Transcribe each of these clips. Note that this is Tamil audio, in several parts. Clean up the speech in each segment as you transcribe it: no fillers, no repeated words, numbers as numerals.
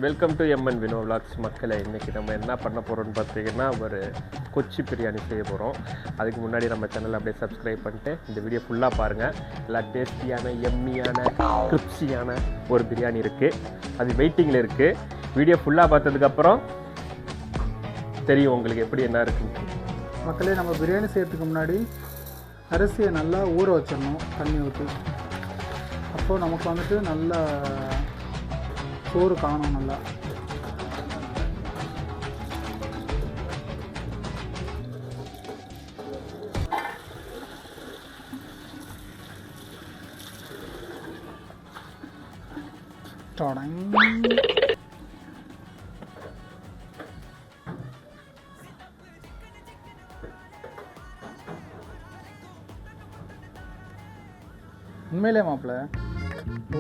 Welcome to M N Vino vlogs மக்களை. இன்றைக்கி நம்ம என்ன பண்ண போகிறோம்னு பார்த்தீங்கன்னா ஒரு கொச்சி பிரியாணி செய்ய போகிறோம். அதுக்கு முன்னாடி நம்ம சேனலை அப்படியே சப்ஸ்கிரைப் பண்ணிட்டு இந்த வீடியோ ஃபுல்லாக பாருங்கள். நல்லா டேஸ்டியான எம்மியான கிரிப்ஸியான ஒரு பிரியாணி இருக்குது, அது வெயிட்டிங்கில் இருக்குது. வீடியோ ஃபுல்லாக பார்த்ததுக்கப்புறம் தெரியும் உங்களுக்கு எப்படி என்ன இருக்குன்னு. மக்களே, நம்ம பிரியாணி செய்கிறதுக்கு முன்னாடி அரிசியை நல்லா ஊற வச்சிடணும் தண்ணி ஊற்றி. அப்போது நமக்கு வந்துட்டு நல்லா சோறு காணும். நல்லா உண்மையிலே மாப்பிள்ள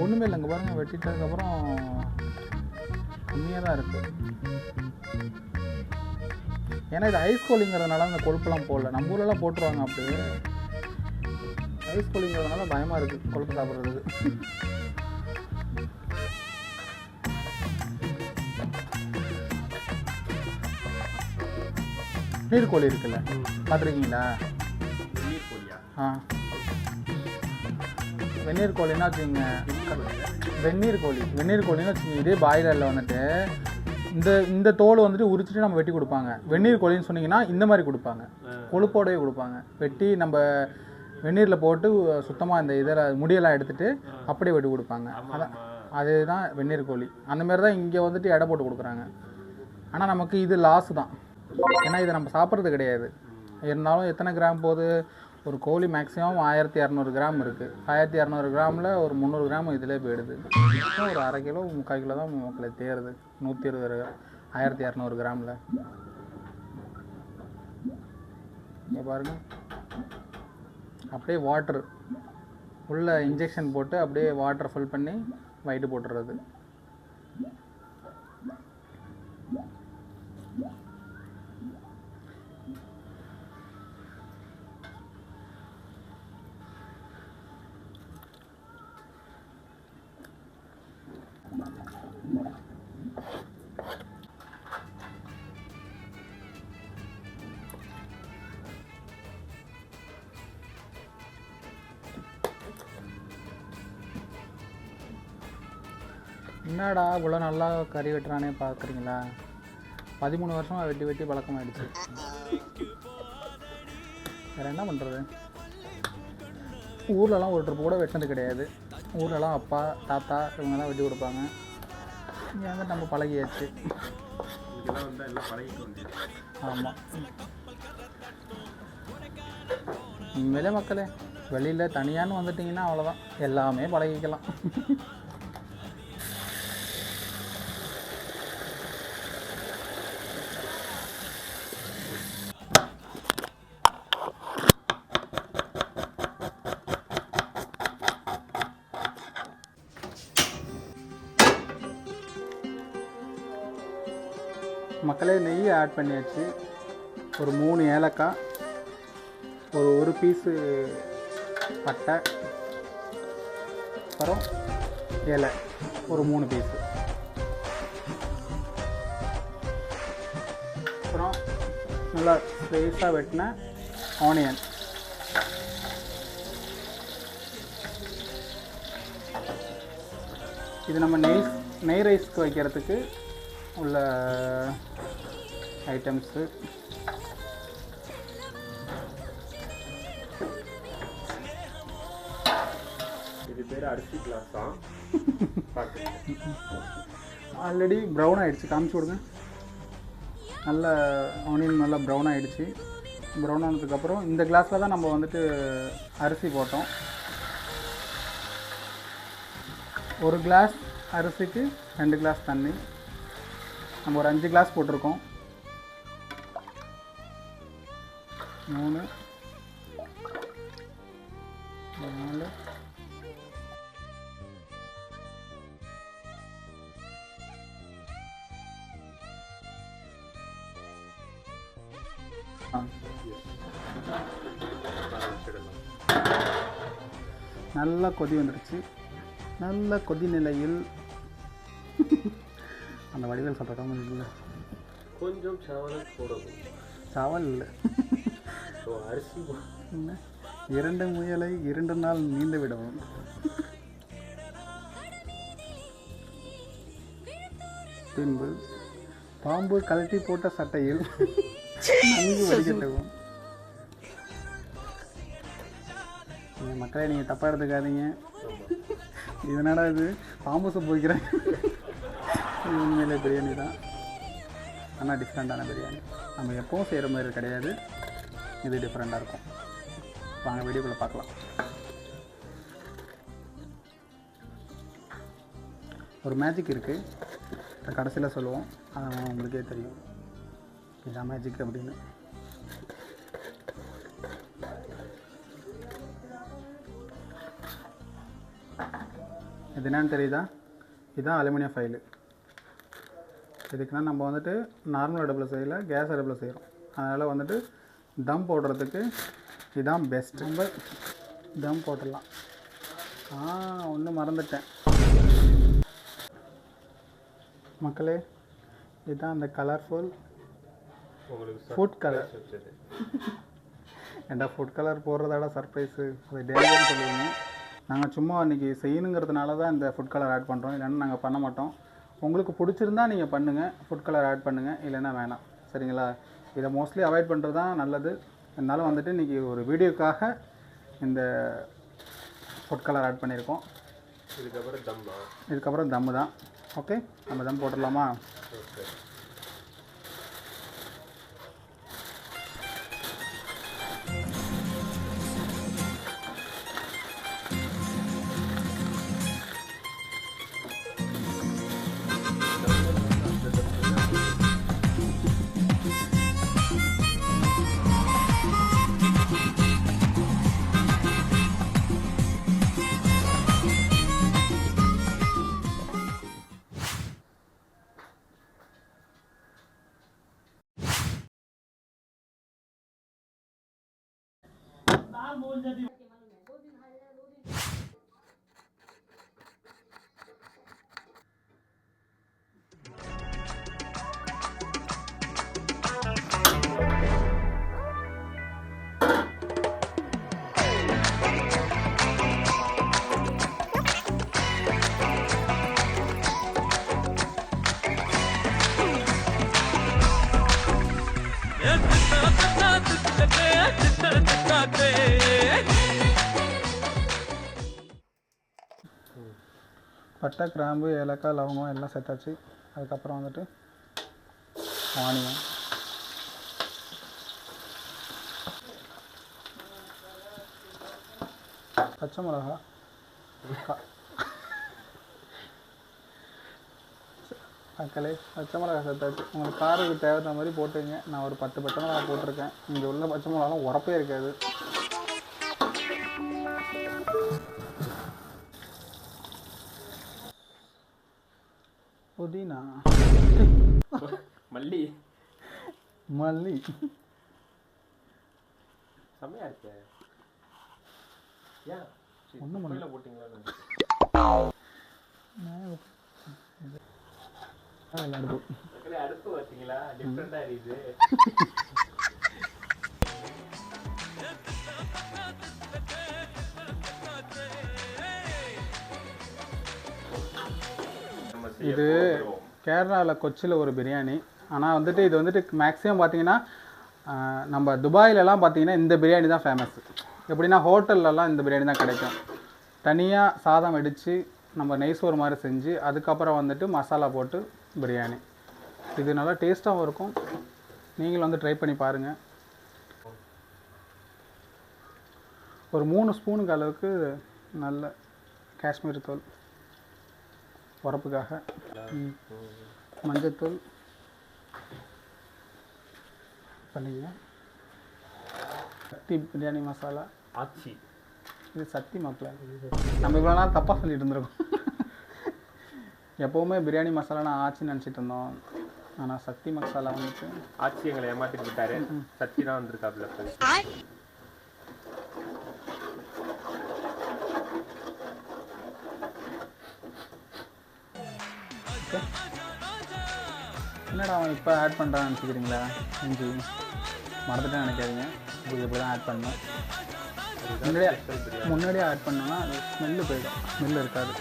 ஒன்றுமே இல்லைங்க பாருங்கள். வெட்டிட்டதுக்கப்புறம் கம்மியாக தான் இருக்குது. ஏன்னா இது ஐஸ் கோலிங்கிறதுனால அந்த கொழுப்பெல்லாம் போடல. நம்ம ஊரெல்லாம் போட்டுருவாங்க. அப்படியே ஐஸ் கோலிங்கிறதுனால பயமாக இருக்குது கொழுப்பு சாப்பிட்றதுக்கு. நீர்கோழி இருக்குல்ல, பார்த்துருக்கீங்களா? வெந்நீர் கோழின்னா வச்சுக்கோங்க. வெந்நீர் கோழின்னு வச்சுக்கோங்க. இதே பாய்லரில் வந்துட்டு இந்த தோல் வந்துட்டு உரிச்சிட்டு நம்ம வெட்டி கொடுப்பாங்க. வெந்நீர் கோழின்னு சொன்னீங்கன்னா இந்த மாதிரி கொடுப்பாங்க, கொழுப்போடையே கொடுப்பாங்க. வெட்டி நம்ம வெந்நீரில் போட்டு சுத்தமாக இந்த இதில் முடியெல்லாம் எடுத்துகிட்டு அப்படியே வெட்டி கொடுப்பாங்க. அதுதான் வெந்நீர் கோழி. அந்தமாரி தான் இங்கே வந்துட்டு எடை போட்டு கொடுக்குறாங்க. ஆனால் நமக்கு இது லாஸ் தான். ஏன்னா இதை நம்ம சாப்பிட்றது கிடையாது. இருந்தாலும் எத்தனை கிராம் போகுது? ஒரு கோழி மேக்ஸிமம் 1200 கிராம் இருக்குது. 1200 கிராமில் ஒரு 300 கிராம் இதிலே போயிடுது. ஒரு அரை கிலோ 3/4 கிலோ தான் மக்களை தேருது. 120 1200 கிராமில். இங்கே பாருங்கள், அப்படியே வாட்டர் உள்ள இன்ஜெக்ஷன் போட்டு அப்படியே வாட்டர் ஃபில் பண்ணி வயிட்டு போட்டுறது. என்னடா இவ்வளோ நல்லா கறி வெட்டுறானே பார்க்குறீங்களா? 13 வருஷமாக வெட்டி வெட்டி பழக்கமாகிடுச்சு. வேறு என்ன பண்ணுறது? ஊர்லலாம் ஒரு ட்ரிப்பு கூட வெட்டினது கிடையாது. ஊர்லலாம் அப்பா தாத்தா இவங்கெல்லாம் வெட்டி கொடுப்பாங்க. இங்கே வந்து நம்ம பழகியாச்சு. ஆமாம், உண்மையிலே மக்களே வெளியில் தனியான்னு வந்துட்டிங்கன்னா அவ்வளோதான், எல்லாமே பழகிக்கலாம். மக்களே, நெய் ஆட் பண்ணியாச்சு. ஒரு 3 ஏலக்காய், ஒரு பீஸு பட்டை, அப்புறம் இலை ஒரு 3 பீஸு, அப்புறம் நல்லா ஸ்லைஸாக வெட்டின ஆனியன். இது நம்ம நெய் ரைஸ்க்கு வைக்கிறதுக்கு உள்ள ஐட்டம்ஸு. இது பேர் அரிசி கிளாஸா? ஆல்ரெடி ப்ரௌன் ஆகிடுச்சு. காமிச்சு விடுங்க. நல்ல ஆனியன் நல்லா ப்ரௌன் ஆகிடுச்சு. ப்ரௌன் ஆனதுக்கப்புறம் இந்த கிளாஸில் தான் நம்ம வந்துட்டு அரிசி போட்டோம். 1 கிளாஸ் அரிசிக்கு 2 கிளாஸ் தண்ணி. நம்ம ஒரு 5 கிளாஸ் போட்டிருக்கோம். 3 4 நல்ல கொதி வந்துடுச்சு. நல்ல கொதி நிலையில் அந்த வடிவேல் சொல்கிற காமெடி இல்லை, கொஞ்சம் சாவல் போடணும். சவால் இல்லை. ஸோ அரிசி என்ன 2 முயலை 2 நாள் நீந்து விடவும். பின்பு பாம்பு கழட்டி போட்ட சட்டையில் நன்கு வடிகட்டவும். மக்களை நீங்கள் தப்பாக எடுத்துக்காதீங்க. இதனால இது பாம்பு சூப் வைக்கிறேன். இது உண்மையிலே பிரியாணி தான், ஆனால் டிஃப்ரெண்ட்டான பிரியாணி. நம்ம எப்பவும் செய்கிற மாதிரி கிடையாது, இது டிஃப்ரெண்ட்டாக இருக்கும். வாங்க வீடியோக்குள்ளே பார்க்கலாம். ஒரு மேஜிக் இருக்குது, கடைசியில் சொல்லுவோம், அது உங்களுக்கே தெரியும் இதான் மேஜிக் அப்படின்னு. இது என்னன்னு தெரியுதா? இதுதான் அலுமினியம் ஃபைலு. இதுக்குன்னா நம்ம வந்துட்டு நார்மல் அடுப்பில் செய்யலை, கேஸ் அடுப்பில் செய்கிறோம். அதனால் வந்துட்டு தம் போடுறதுக்கு இதுதான் பெஸ்ட். நம்ம தம் போட்டுடலாம். ஒன்றும் மறந்துட்டேன் மக்களே, இதுதான் அந்த கலர்ஃபுல் ஃபுட் கலர். ஏன்டா ஃபுட் கலர் போடுறதாட சர்ப்ரைஸு, அது டேஞ்சர்னு சொல்லுவீங்க. நாங்கள் சும்மா அன்றைக்கி செய்யணுங்கிறதுனால தான் இந்த ஃபுட் கலர் ஆட் பண்ணுறோம், இல்லைன்னா நாங்கள் பண்ண மாட்டோம். உங்களுக்கு பிடிச்சிருந்தா நீங்கள் பண்ணுங்கள், ஃபுட் கலர் ஆட் பண்ணுங்கள், இல்லைன்னா வேணாம். சரிங்களா? இதை மோஸ்ட்லி அவாய்ட் பண்ணுறது தான் நல்லது. இருந்தாலும் வந்துட்டு இன்றைக்கி ஒரு வீடியோக்காக இந்த ஃபுட் கலர் ஆட் பண்ணியிருக்கோம். இதுக்கப்புறம் தம்மு தான். ஓகே, நம்ம தம் போட்டுடலாமா? பட்டை, கிராம்பு, ஏலக்காய், லவங்கம் எல்லாம் சேர்த்தாச்சு. அதுக்கப்புறம் வந்துட்டு ஆனியன், பச்சை மிளகா, மக்களே பச்சை மிளகா சேர்த்தாச்சு. உங்களுக்கு காரத்துக்கு தேவையான மாதிரி போட்டுங்க. நான் ஒரு 10 பச்சை மிளகா போட்டிருக்கேன். இங்கே உள்ள பச்சை மிளகாலாம் உரப்பே இருக்காது. புதினா, மல்லி செம்மையா இருக்கு. ஒன்றும் பண்ணல போட்டிங்களா? அடுப்பு பார்த்தீங்களா? டிஃப்ரெண்டா இருக்குது. இது கேரளாவில் கொச்சியில் ஒரு பிரியாணி. ஆனால் வந்துட்டு இது வந்துட்டு மேக்ஸிமம் பார்த்தீங்கன்னா நம்ம துபாயிலலாம் பார்த்தீங்கன்னா இந்த பிரியாணி தான் ஃபேமஸ். எப்படின்னா ஹோட்டல்லலாம் இந்த பிரியாணி தான் கிடைக்கும். தனியாக சாதம் வெடித்து நம்ம நெய்சோறு மாதிரி செஞ்சு அதுக்கப்புறம் வந்துட்டு மசாலா போட்டு பிரியாணி. இது நல்லா டேஸ்ட்டாகவும் இருக்கும். நீங்களும் வந்து ட்ரை பண்ணி பாருங்கள். ஒரு 3 ஸ்பூனுக்கு அளவுக்கு நல்ல காஷ்மீரி தூள் உரப்புக்காக, மஞ்சத்தூள் பண்ணிங்க. சக்தி பிரியாணி மசாலா ஆச்சி. இது சக்தி மக்களை நம்ம இவ்வளோ நாள் தப்பாக சொல்லிட்டு இருந்திருக்கோம். எப்போவுமே பிரியாணி மசாலா நான் ஆச்சின்னு நினச்சிட்டு இருந்தோம். ஆனால் சக்தி மசாலா வந்துட்டு ஆச்சி எங்களை ஏமாற்றிட்டு விட்டாரு. சக்தி தான் வந்திருக்காப்புல. என்னடா அவன் இப்போ ஆட் பண்ணுறான்னு நினச்சிக்கிறீங்களா? இஞ்சி மறந்துட்டேன்னு நினைக்காதீங்க. உங்களுக்கு இப்படி தான் ஆட் பண்ணணும். முன்னாடியே ஆட் பண்ணோன்னா அது ஸ்மெல்லு போயிடும், ஸ்மெல்லு இருக்காது.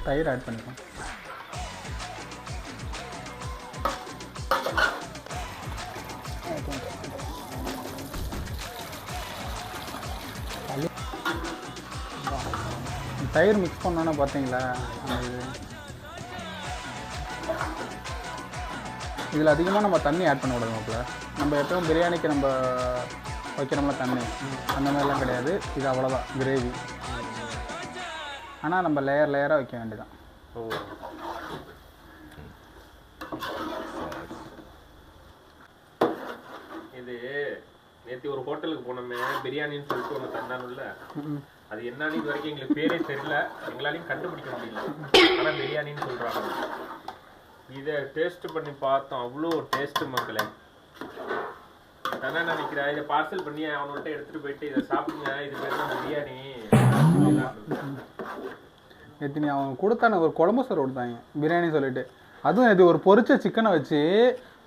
தயிர் ஆட் பண்ணிக்கலாம். தயிர் மிக்ஸ் பண்ணோன்னா பார்த்தீங்களா அந்த இதில் அதிகமாக நம்ம தண்ணி ஆட் பண்ண விடணும். இப்போ நம்ம எப்பவும் பிரியாணிக்கு நம்ம வைக்கிறோம்ல தண்ணி, அந்த மாதிரிலாம் கிடையாது. இது அவ்வளோதான் கிரேவி. ஆனால் நம்ம லேயர் லேயராக வைக்க வேண்டியதான். இது நேற்று ஒரு ஹோட்டலுக்கு போனோமே, பிரியாணின்னு சொல்லிட்டு ஒன்று தந்தானுல்ல, அது என்னன்னு இது வரைக்கும் எங்களுக்கு பேரே தெரியல, எங்களாலையும் கண்டுபிடிக்க முடியல. ஆனால் பிரியாணின்னு சொல்கிறாங்க. இதை டேஸ்ட் பண்ணி பார்த்தோம், அவ்வளோ டேஸ்ட்டு மக்களே. நான் நினைக்கிறேன் இதை பார்சல் பண்ணி அவங்கள்ட்ட எடுத்துகிட்டு போயிட்டு இதை சாப்பிடுங்க, இது பேர் தான் பிரியாணி. நேற்று நீ அவங்க கொடுத்தான ஒரு குழம்பு சோறு கொடுத்தாங்க பிரியாணி சொல்லிட்டு, அதுவும் இது ஒரு பொரிச்ச சிக்கனை வச்சு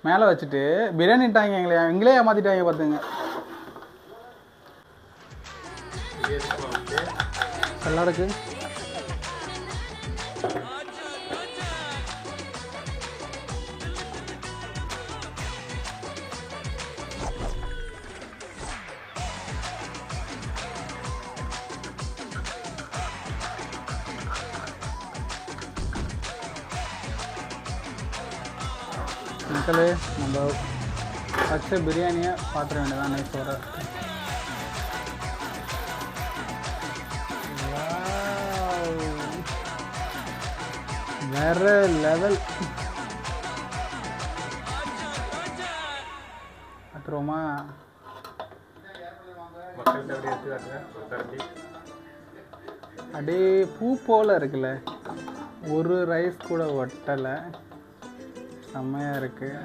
மேலே வச்சுட்டு பிரியாணிட்டாங்க. எங்களே ஏமாற்றிட்டாங்க பார்த்துங்க. எல்லாருக்கு மக்களே நம்ம வச்ச பிரியாணியை பார்த்துட வேண்டியதான். நைஸ் வர வேற லெவல். அப்புறமா அப்படியே பூ போல் இருக்குல்ல, ஒரு ரைஸ் கூட ஒட்டலை, செம்மையாக இருக்குது.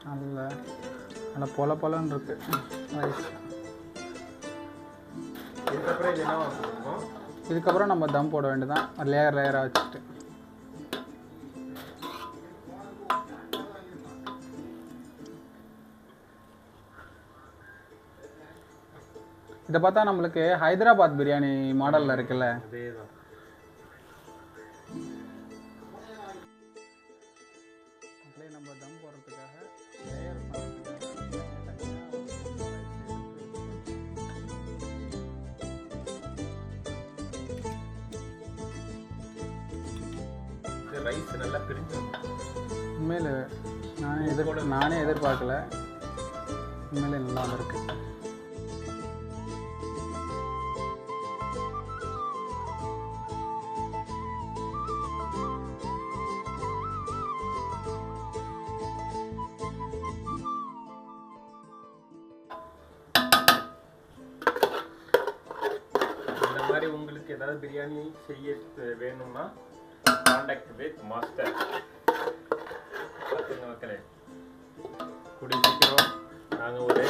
நல்லா பொல பொலன்னு இருக்கு ரைஸ். இதுக்கப்புறம் நம்ம தம் போட வேண்டியதான், லேயர் லேயராக வச்சுட்டு. இதை பார்த்தா நம்மளுக்கு ஹைதராபாத் பிரியாணி மாடலில் இருக்குல்ல, நம்ம தம் போடுறதுக்காக லேயர் ரைஸ் நல்லா பிரிஞ்சு. உண்மையில் நானே எதிர்பார்க்கல, உண்மையிலே நல்லா இருக்கு. இந்த மாதிரி உங்களுக்கு ஏதாவது பிரியாணி செய்ய வேணும்னா கான்டாக்ட் வித் மாஸ்டர். பார்த்துங்க மக்களே, கூடிய சீக்கிரம் நாங்கள் ஒரு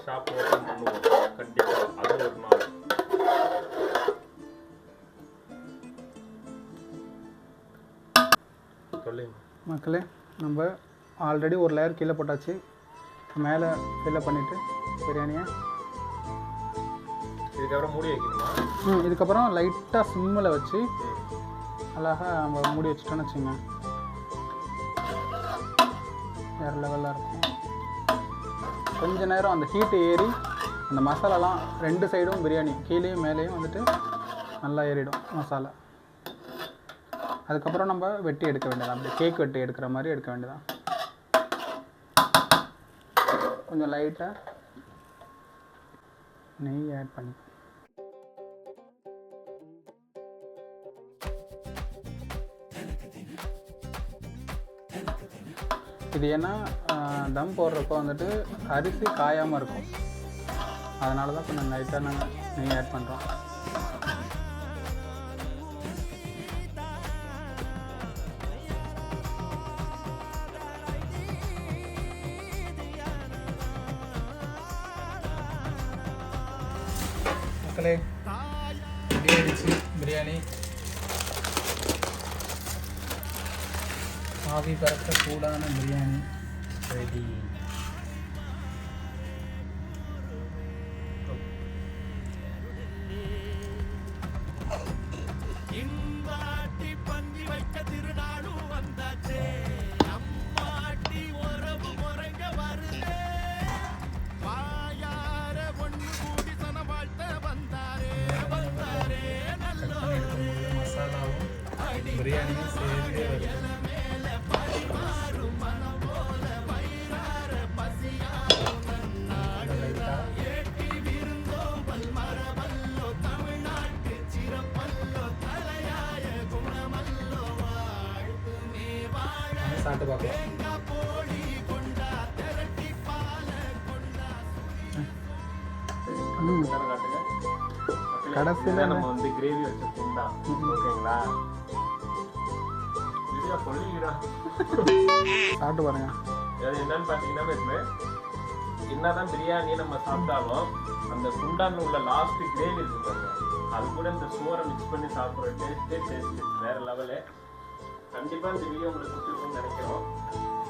ஷாப் ஓப்பன் பண்ணுவோம் கண்டிப்பாக. அது ஒரு நாள். சொல்லுங்க மக்களே, நம்ம ஆல்ரெடி ஒரு லேயர் கீழே போட்டாச்சு. மேலே ஃபில்அப் பண்ணிவிட்டு பிரியாணியை இதுக்கப்புறம் மூடி வைக்கணுமா? இதுக்கப்புறம் லைட்டாக சிம்மில் வச்சு அழகாக நம்ம மூடி வச்சுட்டோன்னு வச்சுங்க, வேறு லெவலில் இருக்கும். கொஞ்ச நேரம் அந்த ஹீட்டு ஏறி அந்த மசாலாலாம் ரெண்டு சைடும் பிரியாணி கீழேயும் மேலேயும் வந்துட்டு நல்லா ஏறிடும் மசாலா. அதுக்கப்புறம் நம்ம வெட்டி எடுக்க வேண்டியதான், அப்படி கேக் வெட்டி எடுக்கிற மாதிரி எடுக்க வேண்டியதான். கொஞ்சம் லைட்டாக நெய் ஆட் பண்ணி இது ஏன்னா தம் போடுறப்போ வந்துட்டு அரிசி காயாமல் இருக்கும், அதனால தான் கொஞ்சம் லைட்டாக நாங்கள் நெய் ஆட் பண்ணுறோம். மக்களே ரெடி ஆயிடுச்சு பிரியாணி. ஆவி பறக்க சூடான பிரியாணி ரெடி. மசாலாவும் பிரியாணியும் சேர்ந்து வருது. சாப்பிட்டு பார்க்கலாம். கடைசியில் நம்ம வந்து கிரேவி வச்ச குண்டா ஓகேங்களா? சாப்பிட்டு பாருங்க. அது என்னன்னு பார்த்தீங்கன்னா என்னதான் பிரியாணி நம்ம சாப்பிட்டாலும் அந்த குண்டான உள்ள லாஸ்ட் கிரேவி இருக்கு பாருங்க, அது கூட இந்த சோறை மிக்ஸ் பண்ணி சாப்பிட்ற டேஸ்ட் வேற லெவலு. கண்டிப்பாக இந்த வீடியோ உங்களுக்கு பிடிச்சிருக்கும்னு நினைக்கிறோம்.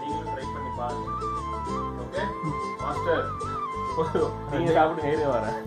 நீங்களும் ட்ரை பண்ணி பாருங்க. ஓகே மாஸ்டர், நீங்கள் சாப்பிட்டு நேரே வரேன்.